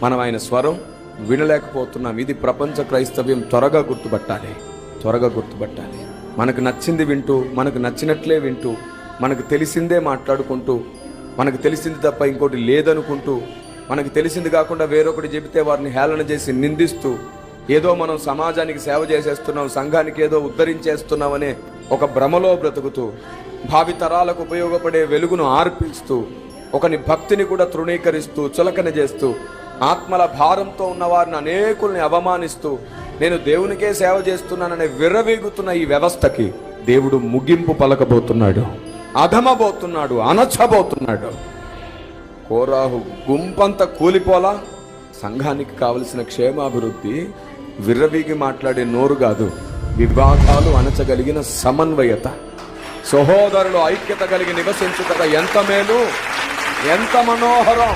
మనం ఆయన స్వరం వినలేకపోతున్నాం. ఇది ప్రపంచ క్రైస్తవ్యం. త్వరగా గుర్తుపట్టాలి. మనకు నచ్చింది వింటూ, మనకు నచ్చినట్లే వింటూ, మనకు తెలిసిందే మాట్లాడుకుంటూ, మనకు తెలిసింది తప్ప ఇంకోటి లేదనుకుంటూ, మనకు తెలిసింది కాకుండా వేరొకటి చెబితే వారిని హేళన చేసి నిందిస్తూ, ఏదో మనం సమాజానికి సేవ చేసేస్తున్నాం, సంఘానికి ఏదో ఉద్ధరించేస్తున్నామనే ఒక భ్రమలో బ్రతుకుతూ, భావితరాలకు ఉపయోగపడే వెలుగును ఆర్పిస్తూ, ఒకని భక్తిని కూడా తృణీకరిస్తూ, చులకన చేస్తూ, ఆత్మల భారంతో ఉన్న వారిని అనేకుల్ని అవమానిస్తూ, నేను దేవునికే సేవ చేస్తున్నాననే విర్రవీగుతున్న ఈ వ్యవస్థకి దేవుడు ముగింపు పలకబోతున్నాడు, అధమబోతున్నాడు, అణచబోతున్నాడు. కోరాహు గుంపంతా కూలిపోలా. సంఘానికి కావలసిన క్షేమాభివృద్ధి విర్రవీగి మాట్లాడే నోరు కాదు, వివాదాలు అణచగలిగిన సమన్వయత, సహోదరులు ఐక్యత కలిగి నివసించుట ఎంత మేలు, ఎంత మనోహరం.